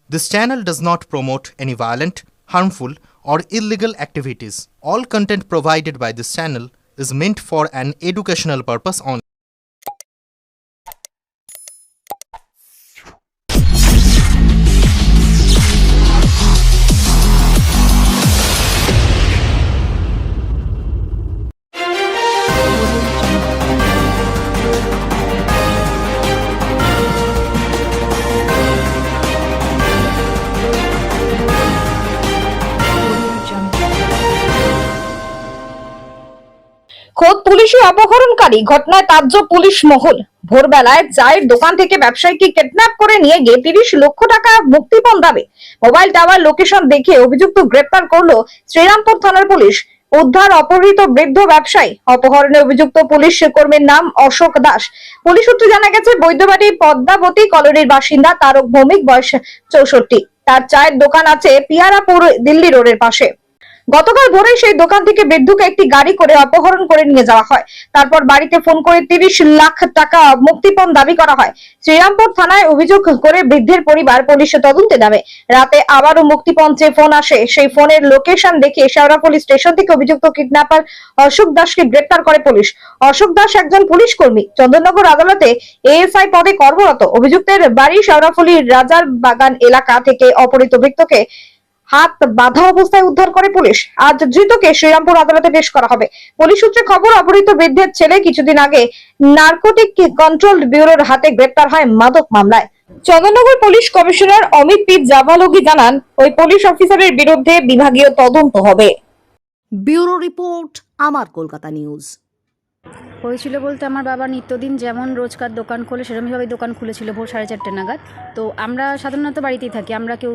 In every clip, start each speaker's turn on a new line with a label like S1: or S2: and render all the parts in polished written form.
S1: This channel does not promote any violent, harmful, or illegal activities. All content provided by this channel is meant for an educational purpose only.
S2: খোদ পুলিশি অপহরণকারী ঘটনায় তাজ্জব police মহল। ভোরবেলায় চায়ের দোকান থেকে ব্যবসায়ীকে kidnap করে নিয়ে গিয়ে 30 লক্ষ টাকা মুক্তিপণ দাবি। মোবাইল টাওয়ার লোকেশন দেখে অভিযুক্ত গ্রেপ্তার করলো শ্রীরামপুর থানার পুলিশ। উদ্ধার অপহৃত বৃদ্ধ ব্যবসায়ী। অপহরণে অভিযুক্ত পুলিশ কর্মীর নাম অশোক দাস। পুলিশ সূত্রে জানা গেছে, বৈদ্যবাড়ি পদ্মাবতী কলোনির বাসিন্দা তারক ভৌমিক, বয়স 64। তার চায়ের দোকান আছে পিয়ারাপুর দিল্লি রোডের পাশে। গতকাল ভোরে সেই দোকান থেকে বৃদ্ধকে একটি গাড়ি করে অপহরণ করে নিয়ে যাওয়া হয়। তারপর বাড়িতে ফোন করে 30 লাখ টাকা মুক্তিপণ দাবি করা হয়। শ্রীরামপুর থানায় অভিযোগ করে বৃদ্ধের পরিবার পুলিশ তদন্তে নামে। রাতে আবারও মুক্তিপণ চেয়ে ফোন আসে। সেই ফোনের লোকেশন দেখে শেওড়াফুলি স্টেশন থেকে অভিযুক্ত কিডন্যাপার অশোক দাসকে গ্রেপ্তার করে পুলিশ। অশোক দাস একজন পুলিশ কর্মী, চন্দননগর আদালতে এএসআই পদে কর্মরত। অভিযুক্তের বাড়ি শেওড়াফুলির রাজার বাগান এলাকা থেকে অপহৃত বৃদ্ধকে হাত বাঁধা অবস্থায় উদ্ধার করে পুলিশ। আজ ধৃতকে শ্রীরামপুর আদালতে পেশ করা হবে। পুলিশ সূত্রে খবর, অপহৃত বৃদ্ধের ছেলে কিছুদিন আগে নার্কোটিক কন্ট্রোল ব্যুরোর হাতে গ্রেপ্তার হয় মাদক মামলায়। Chandannagar police commissioner Amit P Javalgi জানান, ওই পুলিশ অফিসারের বিরুদ্ধে বিভাগীয় তদন্ত হবে।
S3: ব্যুরো রিপোর্ট, আমার কলকাতা নিউজ।
S4: হয়েছিল বলতে, আমার বাবা নিত্যদিন যেমন রোজকার দোকান খোলে সেরকমভাবে দোকান খুলেছিল ভোর 4:30 নাগাদ। তো আমরা সাধারণত বাড়িতেই থাকি, আমরা কেউ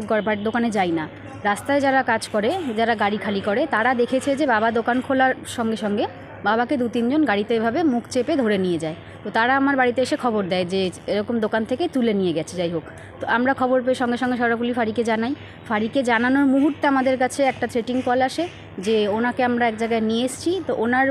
S4: দোকানে যাই না। রাস্তায় যারা কাজ করে, যারা গাড়ি খালি করে, তারা দেখেছে যে বাবা দোকান খোলার সঙ্গে সঙ্গে বাবাকে 2-3 জন গাড়িতে এভাবে মুখ চেপে ধরে নিয়ে যায়। তো তারা আমার বাড়িতে এসে খবর দেয় যে এরকম দোকান থেকে তুলে নিয়ে গেছে। যাই হোক, তো আমরা খবর পেয়ে সঙ্গে সঙ্গে শেওড়াফুলি ফাঁড়িকে জানাই। ফাঁড়িকে জানানোর মুহূর্তে আমাদের কাছে একটা থ্রেটিং কল আসে যে ওনাকে আমরা এক জায়গায় নিয়ে এসেছি, তো ওনার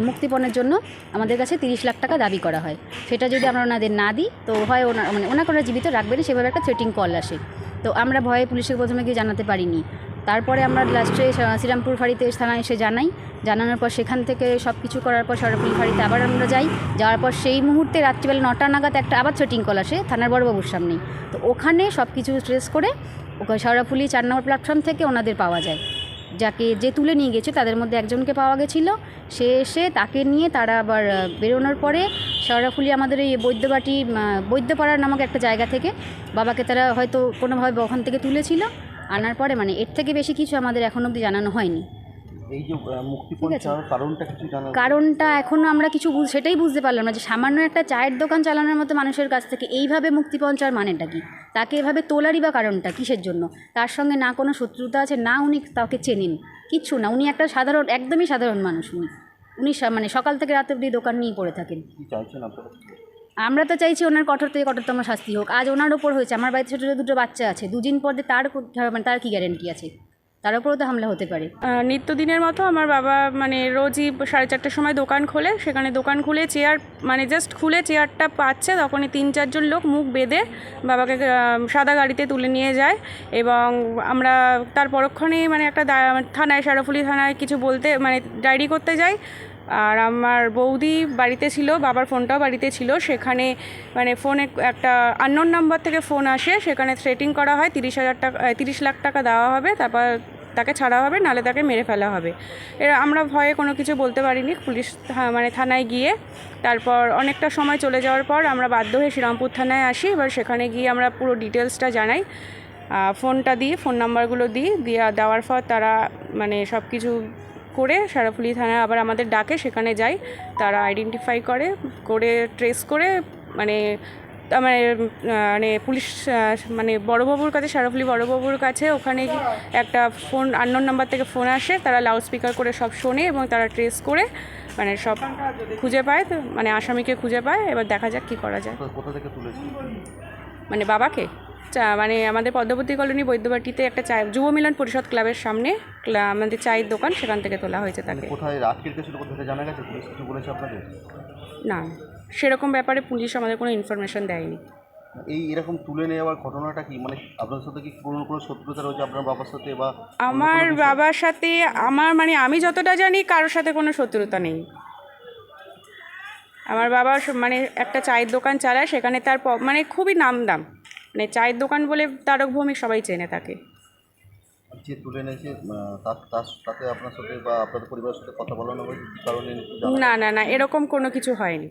S4: মুক্তিপণের জন্য আমাদের কাছে 30 লাখ টাকা দাবি করা হয়। সেটা যদি আমরা ওনাদের না দিই তো হয় ওনাকে ওরা জীবিত রাখবে না, সেভাবে একটা থ্রেটিং কল আসে। তো আমরা ভয়ে পুলিশকে প্রথমে গিয়ে জানাতে পারিনি। তারপরে আমরা লাস্টে শ্রীরামপুর ফাঁড়িতে থানায় এসে জানাই। জানানোর পর সেখান থেকে সব কিছু করার পর শেওড়াফুলি ফাঁড়িতে আবার আমরা যাই। যাওয়ার পর সেই মুহূর্তে রাত্রিবেলা 9টা নাগাদ একটা আবার থ্রেটিং কল আসে থানার বড়বাবুর সামনেই। তো ওখানে সব কিছু ট্রেস করে শেওড়াফুলি 4 নম্বর প্ল্যাটফর্ম থেকে ওনাদের পাওয়া যায়। যে তুলে নিয়ে গেছে তাদের মধ্যে একজনকে পাওয়া গেছিলো। সে এসে তাকে নিয়ে তারা আবার বেরোনোর পরে শেওড়াফুলি আমাদের এই বৈদ্যপাড়ার নামক একটা জায়গা থেকে বাবাকে তারা হয়তো কোনোভাবে ওখান থেকে তুলেছিল। আনার পরে এর থেকে বেশি কিছু আমাদের এখন অবধি জানানো হয়নি।
S5: এই যে মুক্তিপণ চাওয়ার কারণটা কিছু জানা?
S4: কারণটা এখনও আমরা কিছু সেটাই বুঝতে পারলাম না যে সামান্য একটা চায়ের দোকান চালানোর মতো মানুষের কাছ থেকে এইভাবে মুক্তিপণ চাওয়ার মানেটা কি, তাকে এভাবে তোলারই বা কারণটা কিসের জন্য? তার সঙ্গে না কোনো শত্রুতা আছে, না উনি তাকে চেনেন, কিচ্ছু না। উনি একটা সাধারণ, একদমই সাধারণ মানুষ। উনি সকাল থেকে রাত অবধি দোকান নিয়ে পড়ে থাকেন।
S5: কি চাইছেন আপনারা?
S4: আমরা তো চাইছি ওনার কঠোর থেকে কঠোরতম শাস্তি হোক। আজ ওনার ওপর হয়েছে, আমার বাড়িতে ছোটো দুটো বাচ্চা আছে, 2 দিন পর তার কি গ্যারেন্টি আছে? তার উপরেও তো হামলা হতে পারে।
S6: নিত্যদিনের মতো আমার বাবা রোজই 4:30টার সময় দোকান খোলে। সেখানে দোকান খুলে চেয়ার জাস্ট খুলে চেয়ারটা পাচ্ছে, তখনই 3-4 জন লোক মুখ বেঁধে বাবাকে সাদা গাড়িতে তুলে নিয়ে যায়। এবং আমরা তার পরক্ষণেই একটা থানায়, শেওড়াফুলি থানায় কিছু বলতে ডায়েরি করতে যাই। আর আমার বৌদি বাড়িতে ছিল, বাবার ফোনটাও বাড়িতে ছিল। সেখানে ফোনে একটা আননোন নাম্বার থেকে ফোন আসে, সেখানে থ্রেটিং করা হয় 30 লাখ টাকা দেওয়া হবে, তারপর তাকে ছাড়া হবে, নাহলে তাকে মেরে ফেলা হবে। আমরা ভয়ে কোনো কিছু বলতে পারিনি। পুলিশ থানায় গিয়ে তারপর অনেকটা সময় চলে যাওয়ার পর আমরা বাধ্য হয়ে শ্রীরামপুর থানায় আসি। এবার সেখানে গিয়ে আমরা পুরো ডিটেলসটা জানাই, ফোনটা দিই, ফোন নাম্বারগুলো দেওয়ার পর তারা সব কিছু করে শেওড়াফুলি থানায় আবার আমাদের ডাকে, সেখানে যাই। তারা আইডেন্টিফাই করে ট্রেস করে পুলিশ বড়বাবুর কাছে, শেওড়াফুলি বড়বাবুর কাছে, ওখানে একটা ফোন আননোন নাম্বার থেকে ফোন আসে। তারা লাউড স্পিকার করে সব শোনে এবং তারা ট্রেস করে সব খুঁজে পায়, আসামিকে খুঁজে পায়। এবার দেখা যাক কী করা যায়।
S5: কোথা থেকে তুলেছি
S6: বাবাকে আমাদের পদ্মাবতী কলোনি বৈদ্যবাটিতে একটা যুব মিলন পরিষদ ক্লাবের সামনে আমাদের চায়ের দোকান, সেখান থেকে তোলা হয়েছে তাকে।
S5: কোথায় আটকে ছিল, কোথায় জানা গেছে? পুলিশ কিছু বলেছে আপনাদের?
S6: না, সেরকম ব্যাপারে পুলিশ আমাদের কোনো ইনফরমেশন দেয়নি।
S5: এই এরকম তুলে নেওয়ার ঘটনাটা কি মানে আপনার সাথে কি পুরনো কোনো শত্রুতা রয়েছে আপনার বাবার সাথে বা
S6: আমার বাবার সাথে আমার মানে আমি যতটা জানি কারোর সাথে কোনো শত্রুতা নেই। আমার বাবা মানে একটা চায়ের দোকান চালায়, সেখানে তার মানে খুবই নামদাম, মানে চায়ের দোকান বলে তারক ভৌমিক সবাই চেনে তাকে।
S5: যে তুলে নিয়েছে তাতে আপনার সাথে বা আপনাদের পরিবারের সাথে কথা বলানো হয়েছে কি কারণে নিতে জানা
S6: না না না, এরকম কোনো কিছু হয়নি।